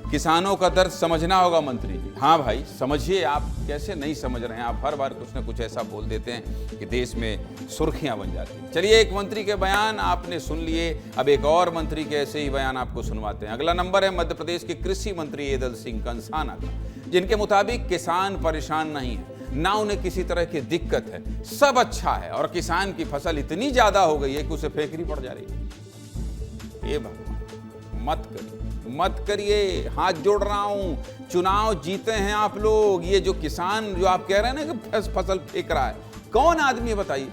किसानों का दर्द समझना होगा मंत्री जी। हाँ भाई समझिए, आप कैसे नहीं समझ रहे हैं? आप हर बार कुछ ना कुछ ऐसा बोल देते हैं कि देश में सुर्खियां बन जाती हैं। चलिए, एक मंत्री के बयान आपने सुन लिए, अब एक और मंत्री के ऐसे ही बयान आपको सुनवाते हैं। अगला नंबर है मध्य प्रदेश के कृषि मंत्री एदल सिंह कंसाना का, जिनके मुताबिक किसान परेशान नहीं है, ना उन्हें किसी तरह की दिक्कत है, सब अच्छा है और किसान की फसल इतनी ज्यादा हो गई है कि उसे फेंकनी पड़ जा रही है। ये भगवान मत करिए, हाथ जोड़ रहा हूं। चुनाव जीते हैं आप लोग। ये जो किसान जो आप कह रहे हैं ना कि फसल फेंक रहा है, कौन आदमी है बताइए?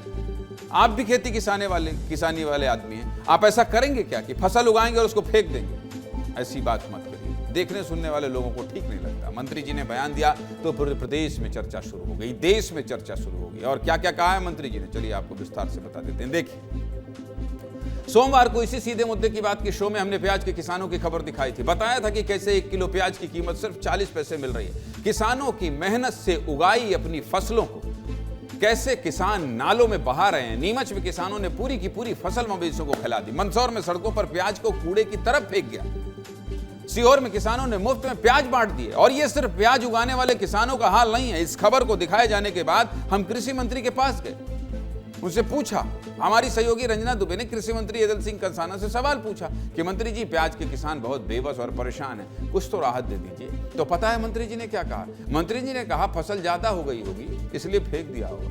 आप भी किसानी वाले आदमी हैं। आप ऐसा करेंगे क्या कि फसल उगाएंगे और उसको फेंक देंगे? ऐसी बात मत करिए, देखने सुनने वाले लोगों को ठीक नहीं लगता। मंत्री जी ने बयान दिया तो पूरे प्रदेश में चर्चा शुरू हो गई, देश में चर्चा शुरू हो गई। और क्या क्या कहा है मंत्री जी ने, चलिए आपको विस्तार से बता देते हैं। देखिए, सोमवार को इसी सीधे मुद्दे की बात के शो में हमने प्याज के किसानों की खबर दिखाई थी। बताया था कि कैसे 1 किलो प्याज की कीमत सिर्फ 40 पैसे मिल रही है। किसानों की मेहनत से उगाई अपनी फसलों को कैसे किसान नालों में बहा रहे हैं। नीमच में किसानों ने पूरी की पूरी फसल मवेशियों को खिला दी। मंदसौर में सड़कों पर प्याज को कूड़े की तरफ फेंक गया। सीहोर में किसानों ने मुफ्त में प्याज बांट दिए। और ये सिर्फ प्याज उगाने वाले किसानों का हाल नहीं है। इस खबर को दिखाए जाने के बाद हम कृषि मंत्री के पास गए, उनसे पूछा। हमारी सहयोगी रंजना दुबे ने कृषि मंत्री एदल सिंह कंसाना से सवाल पूछा कि मंत्री जी, प्याज के किसान बहुत बेबस और परेशान हैं, कुछ तो राहत दे दीजिए। तो पता है मंत्री जी ने क्या कहा? मंत्री जी ने कहा फसल ज्यादा हो गई होगी इसलिए फेंक दिया होगा।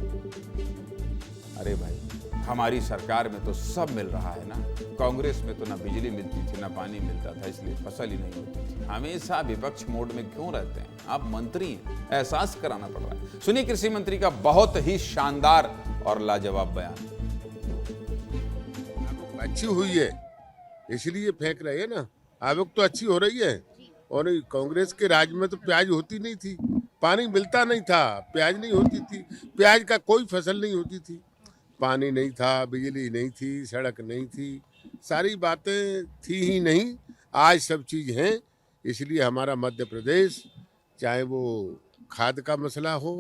अरे भाई, हमारी सरकार में तो सब मिल रहा है ना। कांग्रेस में तो ना बिजली मिलती थी ना पानी मिलता था, इसलिए फसल ही नहीं होती थी। हमेशा विपक्ष मोड में क्यों रहते हैं? आप मंत्री हैं, एहसास कराना पड़ रहा है। सुनिए कृषि मंत्री का बहुत ही शानदार और लाजवाब बयान। अच्छी हुई है इसलिए फेंक रहे हैं ना। आवक तो अच्छी हो रही है। और कांग्रेस के राज में तो प्याज होती नहीं थी, पानी मिलता नहीं था, प्याज नहीं होती थी, प्याज का कोई फसल नहीं होती थी, पानी नहीं था, बिजली नहीं थी, सड़क नहीं थी, सारी बातें थी ही नहीं। आज सब चीज़ हैं। इसलिए हमारा मध्य प्रदेश, चाहे वो खाद का मसला हो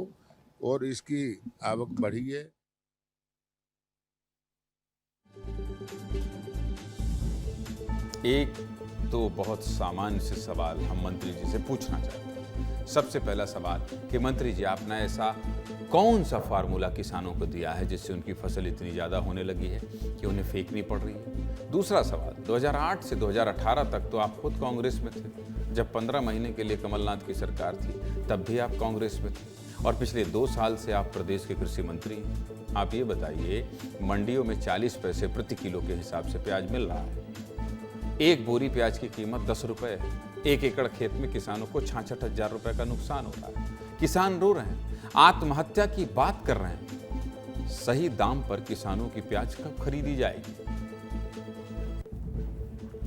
और इसकी आवक बढ़ी है। एक तो बहुत सामान्य से सवाल हम मंत्री जी से पूछना चाहते हैं। सबसे पहला सवाल कि मंत्री जी, आपने ऐसा कौन सा फार्मूला किसानों को दिया है जिससे उनकी फसल इतनी ज़्यादा होने लगी है कि उन्हें फेंकनी पड़ रही है? दूसरा सवाल, 2008 से 2018 तक तो आप खुद कांग्रेस में थे। जब 15 महीने के लिए कमलनाथ की सरकार थी तब भी आप कांग्रेस में थे। और पिछले 2 साल से आप प्रदेश के कृषि मंत्री हैं। आप ये बताइए, मंडियों में 40 पैसे प्रति किलो के हिसाब से प्याज मिल रहा है। एक बोरी प्याज की कीमत 10 रुपए है। 1 एकड़ खेत में किसानों को 66,000 रुपए का नुकसान हो रहा है। किसान रो रहे हैं, आत्महत्या की बात कर रहे हैं। सही दाम पर किसानों की प्याज कब खरीदी जाएगी?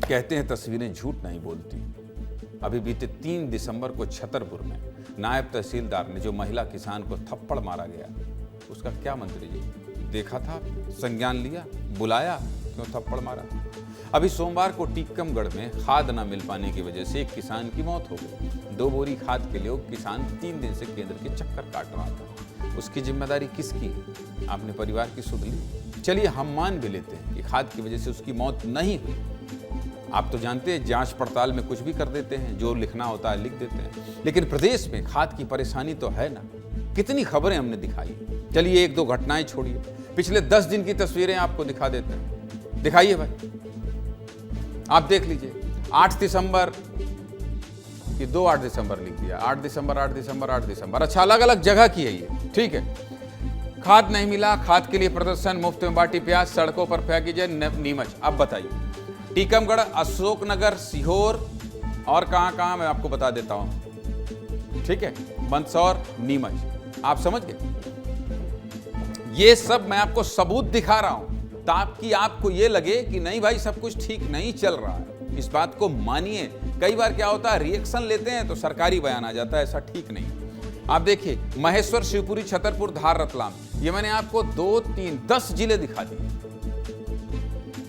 कहते हैं तस्वीरें झूठ नहीं बोलती। अभी बीते 3 दिसंबर को छतरपुर में नायब तहसीलदार ने जो महिला किसान को थप्पड़ मारा गया, उसका क्या मंत्री जी देखा था? संज्ञान लिया? बुलाया? क्यों थप्पड़ मारा? अभी सोमवार को टीकमगढ़ में खाद न मिल पाने की वजह से एक किसान की मौत हो गई। 2 बोरी खाद के लिए किसान 3 दिन से केंद्र के चक्कर काट रहा था। उसकी जिम्मेदारी किसकी है? आपने परिवार की सुध ली? चलिए हम मान भी लेते हैं कि खाद की वजह से उसकी मौत नहीं हुई। आप तो जानते हैं जांच पड़ताल में कुछ भी कर देते हैं, जो लिखना होता है लिख देते हैं। लेकिन प्रदेश में खाद की परेशानी तो है ना। कितनी खबरें हमने दिखाई। चलिए 1-2 घटनाएं छोड़िए, पिछले 10 दिन की तस्वीरें आपको दिखा देते हैं। दिखाइए भाई, आप देख लीजिए। 8 दिसंबर कि 8 दिसंबर लिख दिया। 8 दिसंबर। अच्छा, अलग अलग जगह की है ये, ठीक है। खाद नहीं मिला, खाद के लिए प्रदर्शन, मुफ्त में बांटी प्याज, सड़कों पर फेंकी जाए नीमच। अब बताइए, टीकमगढ़, अशोकनगर, सीहोर और कहां मैं आपको बता देता हूं, ठीक है। मंदसौर, नीमच, आप समझ गए। ये सब मैं आपको सबूत दिखा रहा हूं ताकि आपको ये लगे कि नहीं भाई, सब कुछ ठीक नहीं चल रहा है। इस बात को मानिए। कई बार क्या होता है, रिएक्शन लेते हैं तो सरकारी बयान आ जाता है, ऐसा ठीक नहीं। आप देखिए, महेश्वर, शिवपुरी, छतरपुर, धार, रतलाम, ये मैंने आपको 2, 3, 10 जिले दिखा दिए।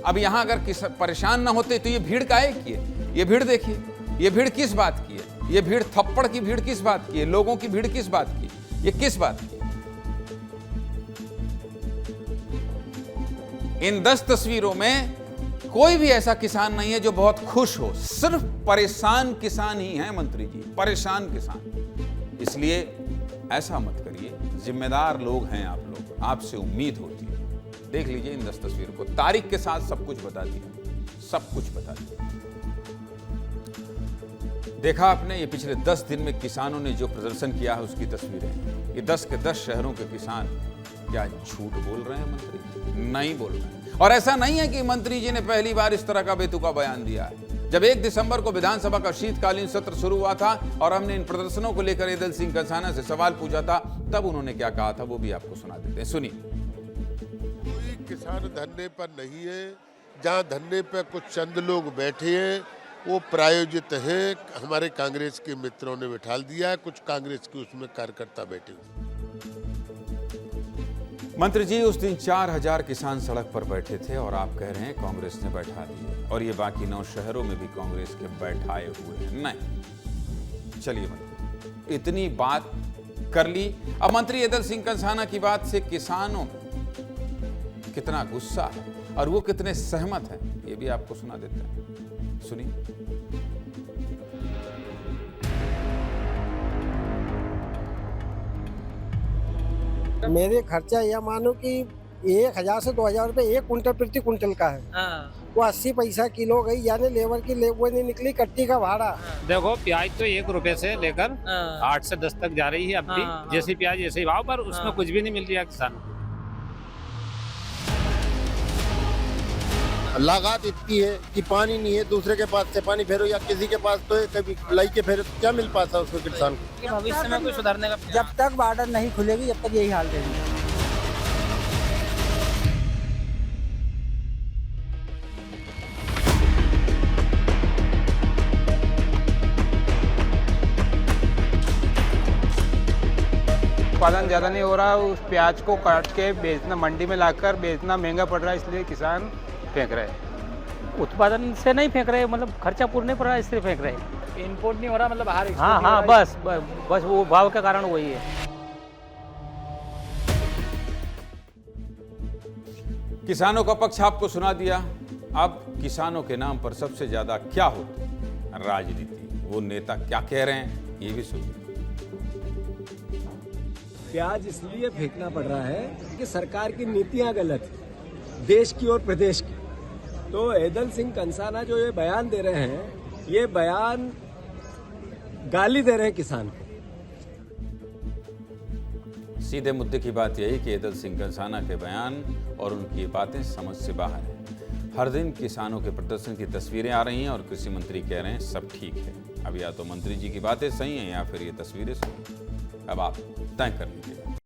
अब यहां अगर परेशान ना होते तो ये भीड़ काहे की है? ये भीड़ देखिए, ये भीड़ किस बात की है? ये भीड़ थप्पड़ की भीड़ किस बात की है? लोगों की भीड़ किस बात की? ये किस बात की? इन 10 तस्वीरों में कोई भी ऐसा किसान नहीं है जो बहुत खुश हो, सिर्फ परेशान किसान ही हैं मंत्री जी, परेशान किसान। इसलिए ऐसा मत करिए, जिम्मेदार लोग हैं आप लोग, आपसे उम्मीद होती है। देख लीजिए इन 10 तस्वीरों को, तारीख के साथ सब कुछ बता दिया, सब कुछ बता दिया। देखा आपने, ये पिछले 10 दिन में किसानों ने जो प्रदर्शन किया है उसकी तस्वीरें। ये 10 के 10 शहरों के किसान क्या झूठ बोल रहे हैं मंत्री जी? नहीं बोल रहे हैं। और ऐसा नहीं है कि मंत्री जी ने पहली बार इस तरह का बेतुका बयान दिया है। जब 1 दिसंबर को विधानसभा का शीतकालीन सत्र शुरू हुआ था और हमने इन प्रदर्शनों को लेकर एदल सिंह कंसाना से सवाल पूछा था, तब उन्होंने क्या कहा था वो भी आपको सुना देते हैं, सुनिए। कोई किसान धरने पर नहीं है, जहाँ धरने पर कुछ चंद लोग बैठे हैं वो प्रायोजित है, हमारे कांग्रेस के मित्रों ने बिठा दिया है, कुछ कांग्रेस के उसमें कार्यकर्ता बैठे हुए। मंत्री जी, उस दिन 4000 किसान सड़क पर बैठे थे और आप कह रहे हैं कांग्रेस ने बैठा दिए, और ये बाकी 9 शहरों में भी कांग्रेस के बैठाए हुए हैं। नहीं, चलिए मंत्री, इतनी बात कर ली। अब मंत्री एदल सिंह कंसाना की बात से किसानों में कितना गुस्सा है और वो कितने सहमत हैं, ये भी आपको सुना देते हैं, सुनिए। मेरे खर्चा यह मानो कि 1000 से 2000 रुपए 1 कुंटल प्रति कुंटल का है। वो 80 पैसा किलो गई, यानी लेबर की वो नहीं निकली, कट्टी का भाड़ा। देखो प्याज तो 1 रुपए से लेकर 8 से 10 तक जा रही है अब भी, जैसे प्याज ऐसे ही भाव, पर उसमें कुछ भी नहीं मिल रहा किसान को। लागत इतनी है कि पानी नहीं है, दूसरे के पास से पानी फेरो या किसी के पास तो है, कभी लाई के फेरो, क्या मिल पाता उसको किसान को? भविष्य में कुछ सुधारने का जब तक बॉर्डर नहीं खुलेगी जब तक यही हाल रहेगी। उत्पादन ज़्यादा नहीं हो रहा, उस प्याज को काट के बेचना, मंडी में लाकर बेचना महंगा पड़ रहा है, इसलिए किसान फेंक रहे हैं। उत्पादन से नहीं फेंक रहे, मतलब खर्चा पूरा नहीं पड़ रहा, इसलिए फेंक रहे। इम्पोर्ट नहीं हो रहा, मतलब बाहर हाँ, बस वो भाव के कारण वही है। किसानों का पक्ष आपको सुना दिया। अब किसानों के नाम पर सबसे ज्यादा क्या होता है? राजनीति। वो नेता क्या कह रहे हैं ये भी सुनिए। प्याज इसलिए फेंकना पड़ रहा है कि सरकार की नीतियां गलत है, देश की और प्रदेश की। तो एदल सिंह कंसाना जो ये बयान दे रहे हैं, ये बयान गाली दे रहे हैं किसान को। सीधे मुद्दे की बात यही कि एदल सिंह कंसाना के बयान और उनकी ये बातें समझ से बाहर हैं। हर दिन किसानों के प्रदर्शन की तस्वीरें आ रही हैं और कृषि मंत्री कह रहे हैं सब ठीक है। अब या तो मंत्री जी की बातें सही हैं या फिर ये तस्वीरें सही हैं। अब आप तय कर लीजिएगा।